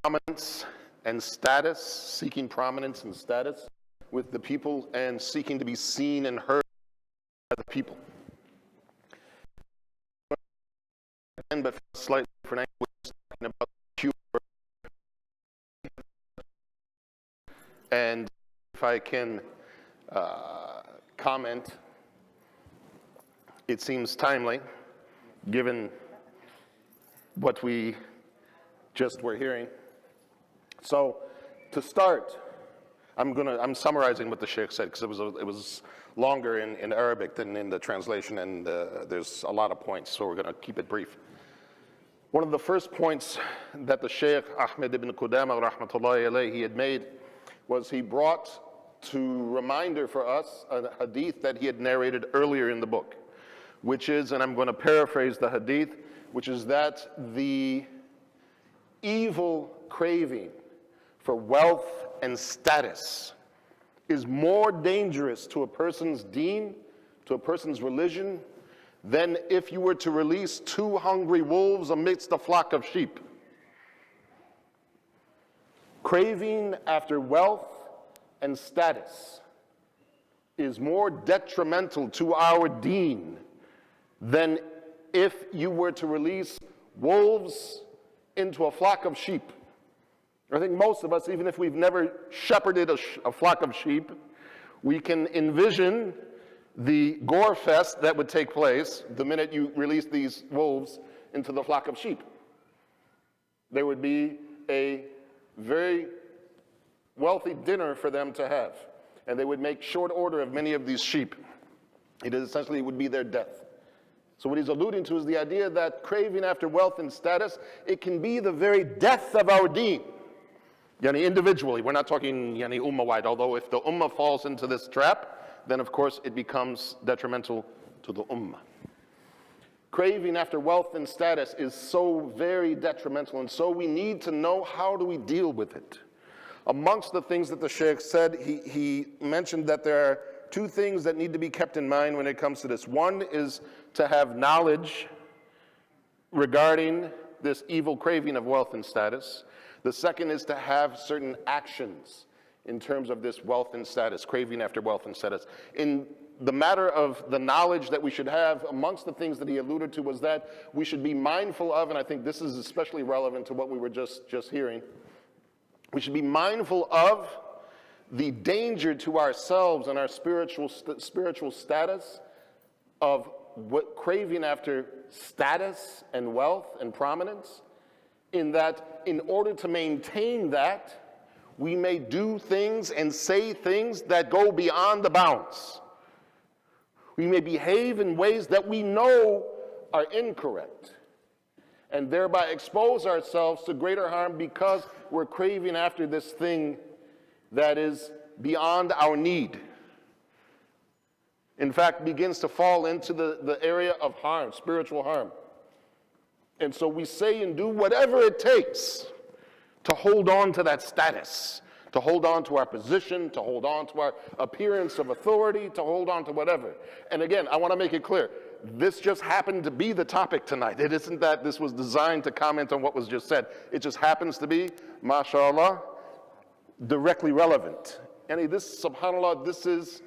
prominence and status, seeking prominence and status with the people, and seeking to be seen and heard by the people. But slightly different angle, talking about pure. And if I can comment, it seems timely, given what we just were hearing. So, to start, I'm summarizing what the Sheikh said, because it was longer in Arabic than in the translation, and there's a lot of points, so we're going to keep it brief. One of the first points that the Sheikh Ahmed ibn Qudama rahmatullahi alayhi had made was he brought to reminder for us a hadith that he had narrated earlier in the book, which is, and I'm going to paraphrase the hadith, which is that the evil craving for wealth and status is more dangerous to a person's deen, to a person's religion, than if you were to release 2 hungry wolves amidst a flock of sheep. Craving after wealth and status is more detrimental to our deen than if you were to release wolves into a flock of sheep. I think most of us, even if we've never shepherded a flock of sheep, we can envision the gore fest that would take place the minute you release these wolves into the flock of sheep. There would be a very wealthy dinner for them to have, and they would make short order of many of these sheep. It essentially would be their death. So what he's alluding to is the idea that craving after wealth and status, it can be the very death of our deen. Yani individually, we're not talking yani ummah-wide, although if the ummah falls into this trap, then of course it becomes detrimental to the ummah. Craving after wealth and status is so very detrimental, and so we need to know how do we deal with it. Amongst the things that the Sheikh said, he mentioned that there are 2 things that need to be kept in mind when it comes to this. One is to have knowledge regarding this evil craving of wealth and status. The second is to have certain actions in terms of this wealth and status, craving after wealth and status. In the matter of the knowledge that we should have, amongst the things that he alluded to was that we should be mindful of, and I think this is especially relevant to what we were just hearing, we should be mindful of the danger to ourselves and our spiritual status of what craving after status and wealth and prominence, in that in order to maintain that, we may do things and say things that go beyond the bounds. We may behave in ways that we know are incorrect, and thereby expose ourselves to greater harm because we're craving after this thing that is beyond our need. In fact, begins to fall into the area of harm, spiritual harm. And so we say and do whatever it takes to hold on to that status, to hold on to our position, to hold on to our appearance of authority, to hold on to whatever. And again, I want to make it clear, this just happened to be the topic tonight. It isn't that this was designed to comment on what was just said. It just happens to be, mashallah, directly relevant. And this, subhanAllah, this is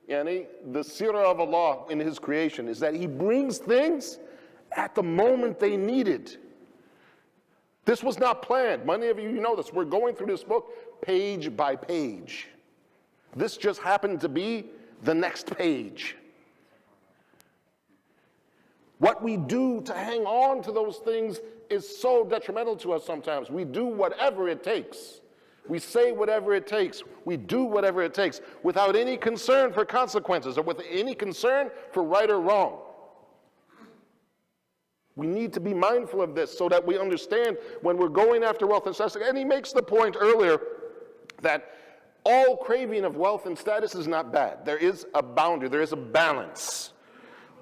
the sirah of Allah in His creation, is that He brings things at the moment they need it. This was not planned. Many of you know this. We're going through this book page by page. This just happened to be the next page. What we do to hang on to those things is so detrimental to us sometimes. We do whatever it takes. We say whatever it takes. We do whatever it takes without any concern for consequences or with any concern for right or wrong. We need to be mindful of this so that we understand when we're going after wealth and status. And he makes the point earlier that all craving of wealth and status is not bad. There is a boundary, there is a balance.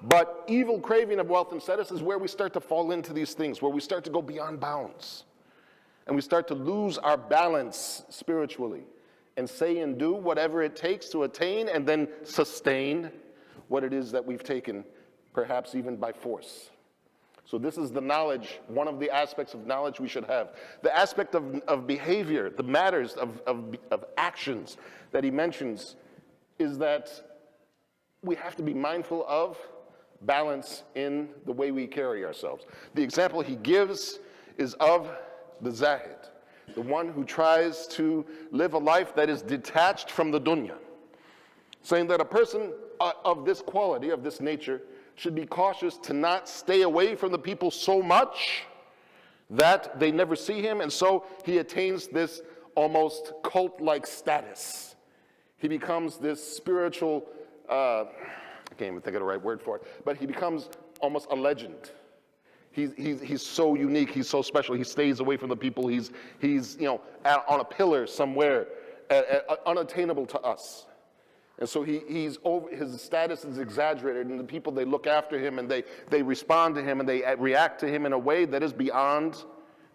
But evil craving of wealth and status is where we start to fall into these things, where we start to go beyond bounds. And we start to lose our balance spiritually and say and do whatever it takes to attain and then sustain what it is that we've taken, perhaps even by force. So this is the knowledge, one of the aspects of knowledge we should have. The aspect of behavior, the matters of actions that he mentions is that we have to be mindful of balance in the way we carry ourselves. The example he gives is of the zahid, the one who tries to live a life that is detached from the dunya, saying that a person of this quality, of this nature, should be cautious to not stay away from the people so much that they never see him, and so he attains this almost cult-like status. He becomes this spiritual, I can't even think of the right word for it, but he becomes almost a legend. He's so unique, he's so special, he stays away from the people, he's on a pillar somewhere, unattainable to us. And so his status is exaggerated, and the people, they look after him, and they respond to him, and they react to him in a way that is beyond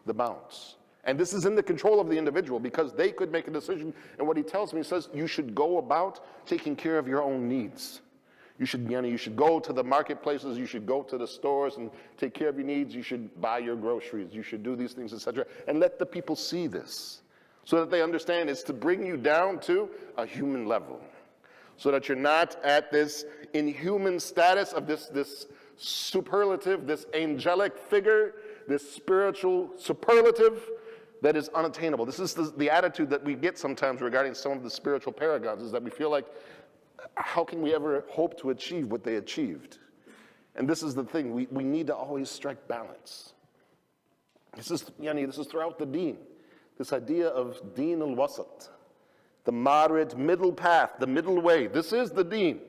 the bounds. And this is in the control of the individual, because they could make a decision, and what he tells me, he says, you should go about taking care of your own needs. You should go to the marketplaces, you should go to the stores and take care of your needs, you should buy your groceries, you should do these things, etc. And let the people see this, so that they understand it's to bring you down to a human level, so that you're not at this inhuman status of this superlative, this angelic figure, this spiritual superlative that is unattainable. This is the attitude that we get sometimes regarding some of the spiritual paragons, is that we feel like, how can we ever hope to achieve what they achieved? And this is the thing, we need to always strike balance. This is throughout the deen, this idea of deen al-wasat, the moderate middle path, the middle way. This is the deen,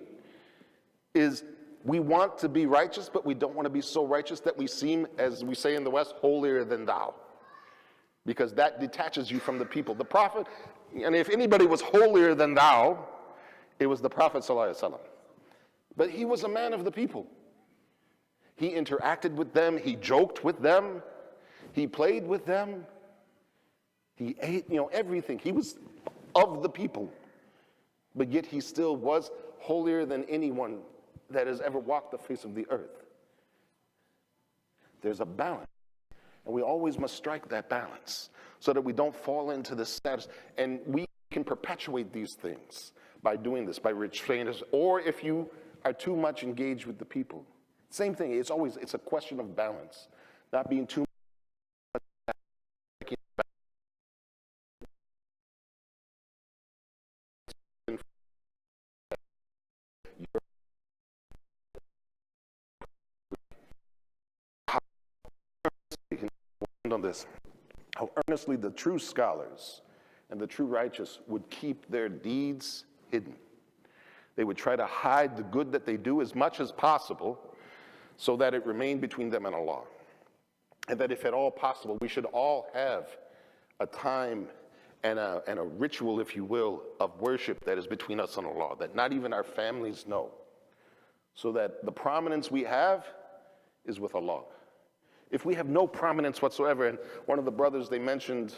is we want to be righteous, but we don't want to be so righteous that we seem, as we say in the West, holier than thou, because that detaches you from the people. The Prophet, and if anybody was holier than thou, it was the Prophet ﷺ. But he was a man of the people. He interacted with them, he joked with them, he played with them, he ate, everything. He was of the people, but yet he still was holier than anyone that has ever walked the face of the earth. There's a balance, and we always must strike that balance so that we don't fall into this status, and we can perpetuate these things by doing this, by restraining, or if you are too much engaged with the people. Same thing, it's a question of balance, not being too much. On this, how earnestly the true scholars and the true righteous would keep their deeds hidden. They would try to hide the good that they do as much as possible so that it remained between them and Allah. And that if at all possible, we should all have a time and a ritual, if you will, of worship that is between us and Allah, that not even our families know, so that the prominence we have is with Allah. If we have no prominence whatsoever, and one of the brothers, they mentioned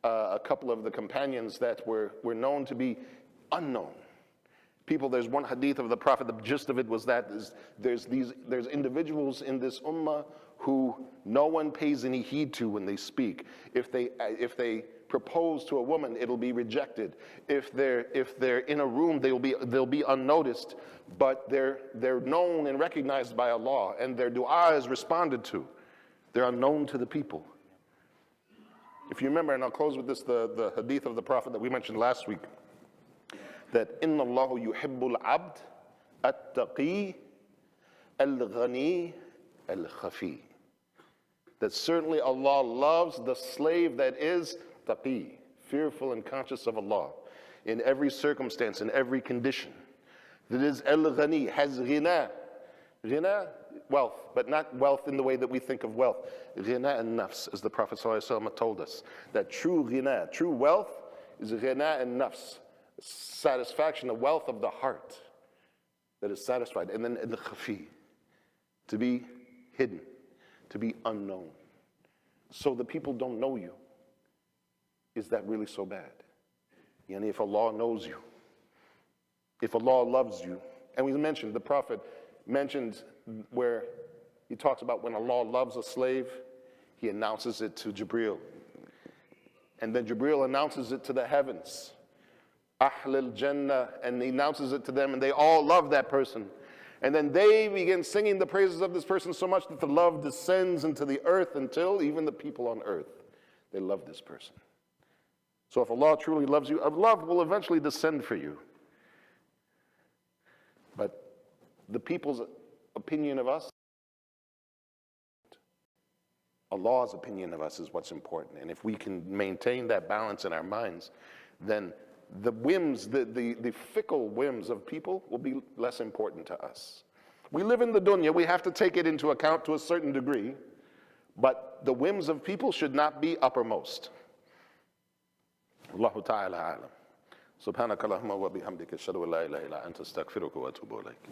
a couple of the companions that were known to be unknown people. There's one hadith of the Prophet, the gist of it was that there's individuals in this ummah who no one pays any heed to when they speak. If they propose to a woman, it'll be rejected. If they're in a room, they'll be unnoticed, but they're known and recognized by Allah, and their dua is responded to. They're unknown to the people. If you remember, and I'll close with this, the hadith of the Prophet that we mentioned last week, that inna Allahu yuhibbul abd at-taqi al-ghani al-khafi. That certainly Allah loves the slave that is taqi, fearful and conscious of Allah in every circumstance, in every condition. That is al-ghani, has ghina. Ghina, wealth, but not wealth in the way that we think of wealth. Ghina and nafs, as the Prophet ﷺ told us, that true ghina, true wealth is ghina and nafs, satisfaction, the wealth of the heart that is satisfied. And then the khafi, to be hidden, to be unknown. So the people don't know you. Is that really so bad? Yani if Allah knows you, if Allah loves you, and we mentioned, the Prophet mentioned where He talks about when Allah loves a slave, he announces it to Jibreel. And then Jibreel announces it to the heavens. Ahlul Jannah, and he announces it to them, and they all love that person. And then they begin singing the praises of this person so much that the love descends into the earth until even the people on earth, they love this person. So if Allah truly loves you, love will eventually descend for you. But the people's opinion of us, Allah's opinion of us is what's important. And if we can maintain that balance in our minds, then the whims, the fickle whims of people will be less important to us. We live in the dunya, we have to take it into account to a certain degree, but the whims of people should not be uppermost. Allahu ta'ala alam. Subhanaka Allahumma wa bihamdika ashhadu an la ilaha illa anta astaghfiruka wa atubu ilayk.